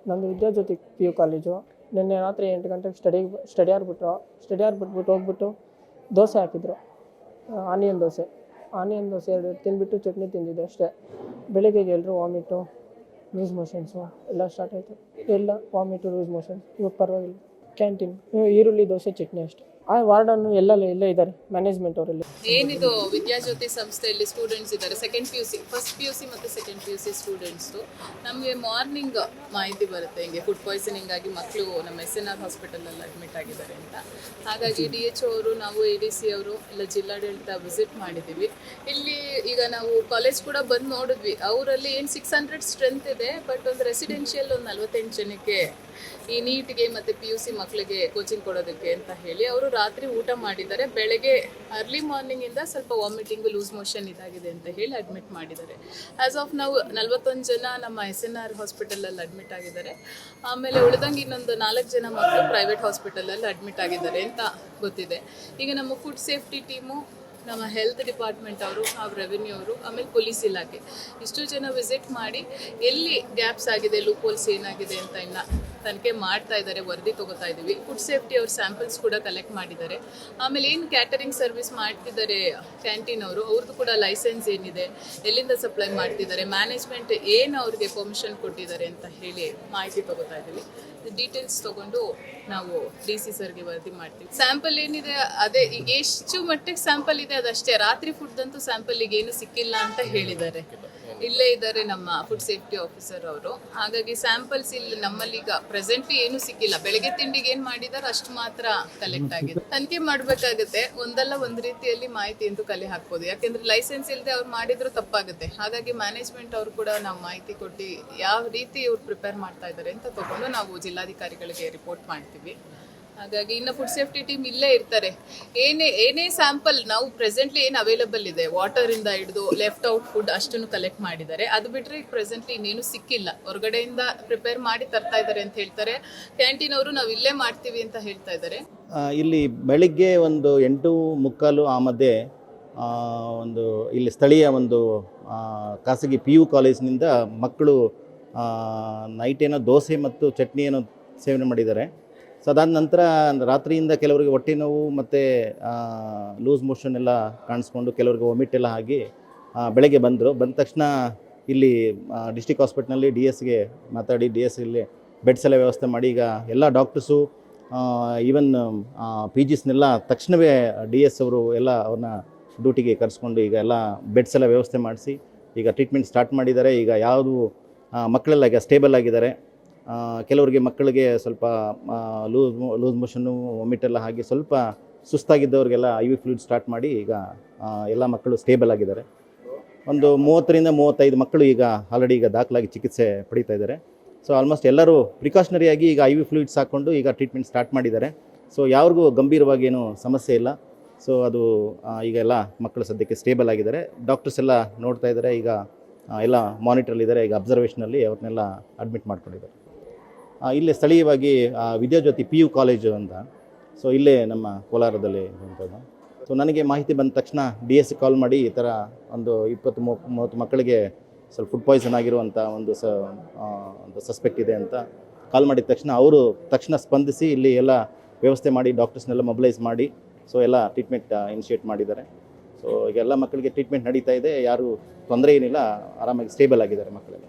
ನಂದು Vidyajyoti PU college. ನಿನ್ನೆ ರಾತ್ರಿ 8 ಗಂಟೆಗೆ ಸ್ಟಡಿ ಅವರ್ ಬಿಟ್ಬಿಟ್ಟು ಹೋಗ್ಬಿಟ್ಟು ದೋಸೆ ಹಾಕಿದ್ರು, ಆನಿಯನ್ ದೋಸೆ 2 ತಿಂದುಬಿಟ್ಟು ಚಟ್ನಿ ತಿಂದಿದ್ದೆ ಅಷ್ಟೇ. ಬೆಳಿಗ್ಗೆಗೆ ಎಲ್ಲರೂ ವಾಮಿಟು, ಲೂಸ್ ಮೋಷನ್ಸು ಎಲ್ಲ ಸ್ಟಾರ್ಟ್ ಆಯಿತು. ಎಲ್ಲ ವಾಮಿಟು, ಲೂಸ್ ಮೋಷನ್ಸ್. ಇವಾಗ ಪರವಾಗಿಲ್ಲ. ಕ್ಯಾಂಟೀನ್ ಈರುಳ್ಳಿ ದೋಸೆ ಚಟ್ನಿ ಅಷ್ಟೇ. ವಾರ್ಡನ್ನು ಇಲ್ಲೇ ಇದ್ದಾರೆ ಮ್ಯಾನೇಜ್ಮೆಂಟ್ ಅವರಲ್ಲಿ. ಏನಿದು ವಿದ್ಯಾಜ್ಯೋತಿ ಸಂಸ್ಥೆಯಲ್ಲಿ ಸ್ಟೂಡೆಂಟ್ಸ್ ಇದ್ದಾರೆ, ಸೆಕೆಂಡ್ PUC, ಫಸ್ಟ್ PUC ಮತ್ತು ಸೆಕೆಂಡ್ PUC ಸ್ಟೂಡೆಂಟ್ಸು. ನಮಗೆ ಮಾರ್ನಿಂಗ್ ಮಾಹಿತಿ ಬರುತ್ತೆ, ಹಿಂಗೆ ಫುಡ್ ಪಾಯ್ಸನಿಂಗ್ ಆಗಿ ಮಕ್ಕಳು ನಮ್ಮ SNR ಹಾಸ್ಪಿಟಲಲ್ಲಿ ಅಡ್ಮಿಟ್ ಆಗಿದ್ದಾರೆ ಅಂತ. ಹಾಗಾಗಿ DHO ಅವರು, ನಾವು ADC ಅವರು ಎಲ್ಲ ಜಿಲ್ಲಾಡಳಿತ ವಿಸಿಟ್ ಮಾಡಿದ್ದೀವಿ. ಇಲ್ಲಿ ಈಗ ನಾವು ಕಾಲೇಜ್ ಕೂಡ ಬಂದು ನೋಡಿದ್ವಿ. ಅವರಲ್ಲಿ ಏನು 600 ಸ್ಟ್ರೆಂತ್ ಇದೆ, ಬಟ್ ಒಂದು ರೆಸಿಡೆನ್ಷಿಯಲ್ ಒಂದು 48 ಜನಕ್ಕೆ ಈ ನೀಟ್ಗೆ ಮತ್ತು PUC ಮಕ್ಕಳಿಗೆ ಕೋಚಿಂಗ್ ಕೊಡೋದಕ್ಕೆ ಅಂತ ಹೇಳಿ ಅವರು ರಾತ್ರಿ ಊಟ ಮಾಡಿದ್ದಾರೆ. ಬೆಳಗ್ಗೆ ಅರ್ಲಿ ಮಾರ್ನಿಂಗಿಂದ ಸ್ವಲ್ಪ ವಾಮಿಟಿಂಗು, ಲೂಸ್ ಮೋಷನ್ ಇದಾಗಿದೆ ಅಂತ ಹೇಳಿ ಅಡ್ಮಿಟ್ ಮಾಡಿದ್ದಾರೆ. ಆ್ಯಸ್ ಆಫ್ ನಾವು 41 ಜನ ನಮ್ಮ SNR ಹಾಸ್ಪಿಟಲಲ್ಲಿ ಅಡ್ಮಿಟ್ ಆಗಿದ್ದಾರೆ. ಆಮೇಲೆ ಉಳಿದಂಗೆ ಇನ್ನೊಂದು 4 ಜನ ಮಕ್ಕಳು ಪ್ರೈವೇಟ್ ಹಾಸ್ಪಿಟಲಲ್ಲಿ ಅಡ್ಮಿಟ್ ಆಗಿದ್ದಾರೆ ಅಂತ ಗೊತ್ತಿದೆ. ಈಗ ನಮ್ಮ ಫುಡ್ ಸೇಫ್ಟಿ ಟೀಮು, ನಮ್ಮ ಹೆಲ್ತ್ ಡಿಪಾರ್ಟ್ಮೆಂಟ್ ಅವರು, ನಾವು ರೆವಿನ್ಯೂ ಅವರು, ಆಮೇಲೆ ಪೊಲೀಸ್ ಇಲಾಖೆ ಇಷ್ಟು ಜನ ವಿಸಿಟ್ ಮಾಡಿ ಎಲ್ಲಿ ಗ್ಯಾಪ್ಸ್ ಆಗಿದೆ, ಲೂಪೋಲ್ಸ್ ಏನಾಗಿದೆ ಅಂತ ಇನ್ನು ತನಿಖೆ ಮಾಡ್ತಾ ಇದ್ದಾರೆ, ವರದಿ ತೊಗೋತಾ ಇದ್ದೀವಿ. ಫುಡ್ ಸೇಫ್ಟಿ ಅವ್ರ ಸ್ಯಾಂಪಲ್ಸ್ ಕೂಡ ಕಲೆಕ್ಟ್ ಮಾಡಿದ್ದಾರೆ. ಆಮೇಲೆ ಏನು ಕ್ಯಾಟರಿಂಗ್ ಸರ್ವಿಸ್ ಮಾಡ್ತಿದ್ದಾರೆ ಕ್ಯಾಂಟೀನ್ ಅವರು, ಅವ್ರದ್ದು ಕೂಡ ಲೈಸೆನ್ಸ್ ಏನಿದೆ, ಎಲ್ಲಿಂದ ಸಪ್ಲೈ ಮಾಡ್ತಿದ್ದಾರೆ, ಮ್ಯಾನೇಜ್ಮೆಂಟ್ ಏನು ಅವ್ರಿಗೆ ಪರ್ಮಿಷನ್ ಕೊಟ್ಟಿದ್ದಾರೆ ಅಂತ ಹೇಳಿ ಮಾಹಿತಿ ತೊಗೋತಾ ಇದ್ದೀವಿ. ಡೀಟೇಲ್ಸ್ ತೊಗೊಂಡು ನಾವು DC ಸರ್ಗೆ ವರದಿ ಮಾಡ್ತೀವಿ. ಸ್ಯಾಂಪಲ್ ಏನಿದೆ ಅದೇ ಎಷ್ಟು ಮಟ್ಟಿಗೆ ಸ್ಯಾಂಪಲ್ ಇದೆ ಅದಷ್ಟೇ. ರಾತ್ರಿ ಫುಡ್ದಂತೂ ಸ್ಯಾಂಪಲ್ಗೆ ಏನು ಸಿಕ್ಕಿಲ್ಲ ಅಂತ ಹೇಳಿದ್ದಾರೆ. ಇಲ್ಲೇ ಇದ್ದಾರೆ ನಮ್ಮ ಫುಡ್ ಸೇಫ್ಟಿ ಆಫೀಸರ್ ಅವರು. ಹಾಗಾಗಿ ಸ್ಯಾಂಪಲ್ಸ್ ಇಲ್ಲಿ ನಮ್ಮಲ್ಲಿ ಈಗ ಪ್ರೆಸೆಂಟ್ಲಿ ಏನು ಸಿಕ್ಕಿಲ್ಲ. ಬೆಳಗ್ಗೆ ತಿಂಡಿಗೆ ಏನು ಮಾಡಿದಾರೆ ಅಷ್ಟು ಮಾತ್ರ ಕಲೆಕ್ಟ್ ಆಗಿದೆ. ತನಿಖೆ ಮಾಡಬೇಕಾಗುತ್ತೆ. ಒಂದಲ್ಲ ಒಂದು ರೀತಿಯಲ್ಲಿ ಮಾಹಿತಿ ಅಂತೂ ಕಲೆ ಹಾಕ್ಬೋದು. ಯಾಕೆಂದ್ರೆ ಲೈಸೆನ್ಸ್ ಇಲ್ಲದೆ ಅವ್ರು ಮಾಡಿದ್ರು ತಪ್ಪಾಗುತ್ತೆ. ಹಾಗಾಗಿ ಮ್ಯಾನೇಜ್ಮೆಂಟ್ ಅವರು ಕೂಡ ನಾವು ಮಾಹಿತಿ ಕೊಟ್ಟು ಯಾವ ರೀತಿ ಇವ್ರು ಪ್ರಿಪೇರ್ ಮಾಡ್ತಾ ಇದ್ದಾರೆ ಅಂತ ತಗೊಂಡು ನಾವು ಜಿಲ್ಲಾಧಿಕಾರಿಗಳಿಗೆ ರಿಪೋರ್ಟ್ ಮಾಡ್ತೀವಿ. ಹಾಗಾಗಿ ಇನ್ನು ಫುಡ್ ಸೇಫ್ಟಿ ಟೀಮ್ ಇಲ್ಲೇ ಇರ್ತಾರೆ. ಏನೇ ಸ್ಯಾಂಪಲ್ ನಾವು ಪ್ರೆಸೆಂಟ್ಲಿ ಏನು ಅವೈಲಬಲ್ ಇದೆ, ವಾಟರಿಂದ ಹಿಡಿದು ಲೆಫ್ಟ್ ಔಟ್ ಫುಡ್ ಅಷ್ಟನ್ನು ಕಲೆಕ್ಟ್ ಮಾಡಿದ್ದಾರೆ. ಅದು ಬಿಟ್ಟರೆ ಈಗ ಪ್ರೆಸೆಂಟ್ಲಿ ಇನ್ನೇನು ಸಿಕ್ಕಿಲ್ಲ. ಹೊರಗಡೆಯಿಂದ ಪ್ರಿಪೇರ್ ಮಾಡಿ ತರ್ತಾ ಇದ್ದಾರೆ ಅಂತ ಹೇಳ್ತಾರೆ. ಕ್ಯಾಂಟೀನ್ ಅವರು ನಾವು ಇಲ್ಲೇ ಮಾಡ್ತೀವಿ ಅಂತ ಹೇಳ್ತಾ ಇದ್ದಾರೆ. ಇಲ್ಲಿ ಬೆಳಿಗ್ಗೆ ಒಂದು 8:45 ಆ ಮಧ್ಯೆ ಒಂದು ಇಲ್ಲಿ ಸ್ಥಳೀಯ ಒಂದು ಖಾಸಗಿ PU ಕಾಲೇಜಿನಿಂದ ಮಕ್ಕಳು ನೈಟ್ ಏನೋ ದೋಸೆ ಮತ್ತು ಚಟ್ನಿ ಏನೋ ಸೇವನೆ ಮಾಡಿದ್ದಾರೆ. ಸೊ ಅದಾದ ನಂತರ ರಾತ್ರಿಯಿಂದ ಕೆಲವರಿಗೆ ಹೊಟ್ಟೆ ನೋವು ಮತ್ತು ಲೂಸ್ ಮೋಷನ್ ಎಲ್ಲ ಕಾಣಿಸ್ಕೊಂಡು ಕೆಲವರಿಗೆ ವಾಮಿಟ್ ಎಲ್ಲ ಆಗಿ ಬೆಳಗ್ಗೆ ಬಂದ ತಕ್ಷಣ ಇಲ್ಲಿ ಡಿಸ್ಟ್ರಿಕ್ಟ್ ಹಾಸ್ಪಿಟ್ಲಲ್ಲಿ DSಗೆ ಮಾತಾಡಿ DS ಇಲ್ಲಿ ಬೆಡ್ಸ್ ಎಲ್ಲ ವ್ಯವಸ್ಥೆ ಮಾಡಿ ಈಗ ಎಲ್ಲ ಡಾಕ್ಟರ್ಸು ಈವನ್ PGಸ್ನೆಲ್ಲ ತಕ್ಷಣವೇ DS ಅವರು ಎಲ್ಲ ಅವ್ರನ್ನ ಡ್ಯೂಟಿಗೆ ಕರೆಸ್ಕೊಂಡು ಈಗ ಎಲ್ಲ ಬೆಡ್ಸ್ ಎಲ್ಲ ವ್ಯವಸ್ಥೆ ಮಾಡಿಸಿ ಈಗ ಟ್ರೀಟ್ಮೆಂಟ್ ಸ್ಟಾರ್ಟ್ ಮಾಡಿದ್ದಾರೆ. ಈಗ ಯಾವುದು ಮಕ್ಕಳೆಲ್ಲ ಈಗ ಸ್ಟೇಬಲ್ ಆಗಿದ್ದಾರೆ. ಕೆಲವರಿಗೆ ಮಕ್ಕಳಿಗೆ ಸ್ವಲ್ಪ ಲೂಸ್ ಮೋಷನ್ನು, ವಾಮಿಟ್ ಎಲ್ಲ ಆಗಿ ಸ್ವಲ್ಪ ಸುಸ್ತಾಗಿದ್ದವ್ರಿಗೆಲ್ಲ IV ಫ್ಲೂಯಿಡ್ ಸ್ಟಾರ್ಟ್ ಮಾಡಿ ಈಗ ಎಲ್ಲ ಮಕ್ಕಳು ಸ್ಟೇಬಲ್ ಆಗಿದ್ದಾರೆ. ಒಂದು 30ರಿಂದ 35 ಮಕ್ಕಳು ಈಗ ಆಲ್ರೆಡಿ ಈಗ ದಾಖಲಾಗಿ ಚಿಕಿತ್ಸೆ ಪಡೀತಾ ಇದ್ದಾರೆ. ಸೊ ಆಲ್ಮೋಸ್ಟ್ ಎಲ್ಲರೂ ಪ್ರಿಕಾಷನರಿಯಾಗಿ ಈಗ IV ಫ್ಲೂಯಿಡ್ಸ್ ಹಾಕ್ಕೊಂಡು ಈಗ ಟ್ರೀಟ್ಮೆಂಟ್ ಸ್ಟಾರ್ಟ್ ಮಾಡಿದ್ದಾರೆ. ಸೊ ಯಾರಿಗೂ ಗಂಭೀರವಾಗಿ ಏನೂ ಸಮಸ್ಯೆ ಇಲ್ಲ. ಸೊ ಅದು ಈಗ ಎಲ್ಲ ಮಕ್ಕಳು ಸದ್ಯಕ್ಕೆ ಸ್ಟೇಬಲ್ ಆಗಿದ್ದಾರೆ. ಡಾಕ್ಟರ್ಸ್ ಎಲ್ಲ ನೋಡ್ತಾ ಇದ್ದಾರೆ. ಈಗ ಎಲ್ಲ ಮಾನಿಟ್ರಲ್ಲಿದ್ದಾರೆ. ಈಗ ಅಬ್ಸರ್ವೇಷನಲ್ಲಿ ಅವ್ರನ್ನೆಲ್ಲ ಅಡ್ಮಿಟ್ ಮಾಡ್ಕೊಂಡಿದ್ದಾರೆ. ಇಲ್ಲೇ ಸ್ಥಳೀಯವಾಗಿ ವಿದ್ಯಾಜ್ಯೋತಿ PU ಕಾಲೇಜು ಅಂತ, ಸೊ ಇಲ್ಲೇ ನಮ್ಮ ಕೋಲಾರದಲ್ಲಿ ಇರುವಂಥದ್ದು. ಸೊ ನನಗೆ ಮಾಹಿತಿ ಬಂದ ತಕ್ಷಣ DS ಕಾಲ್ ಮಾಡಿ ಈ ಥರ ಒಂದು 20-30 ಮಕ್ಕಳಿಗೆ ಸ್ವಲ್ಪ ಫುಡ್ ಪಾಯ್ಸನ್ ಆಗಿರುವಂಥ ಒಂದು ಸಸ್ಪೆಕ್ಟ್ ಇದೆ ಅಂತ ಕಾಲ್ ಮಾಡಿದ ತಕ್ಷಣ ಅವರು ತಕ್ಷಣ ಸ್ಪಂದಿಸಿ ಇಲ್ಲಿ ಎಲ್ಲ ವ್ಯವಸ್ಥೆ ಮಾಡಿ ಡಾಕ್ಟರ್ಸ್ನೆಲ್ಲ ಮೊಬಿಲೈಸ್ ಮಾಡಿ ಸೊ ಎಲ್ಲ ಟ್ರೀಟ್ಮೆಂಟ್ ಇನಿಷಿಯೇಟ್ ಮಾಡಿದ್ದಾರೆ. ಸೊ ಈಗ ಎಲ್ಲ ಮಕ್ಕಳಿಗೆ ಟ್ರೀಟ್ಮೆಂಟ್ ನಡೀತಾ ಇದೆ. ಯಾರೂ ತೊಂದರೆ ಏನಿಲ್ಲ, ಆರಾಮಾಗಿ ಸ್ಟೇಬಲ್ ಆಗಿದ್ದಾರೆ ಮಕ್ಕಳೆಲ್ಲ.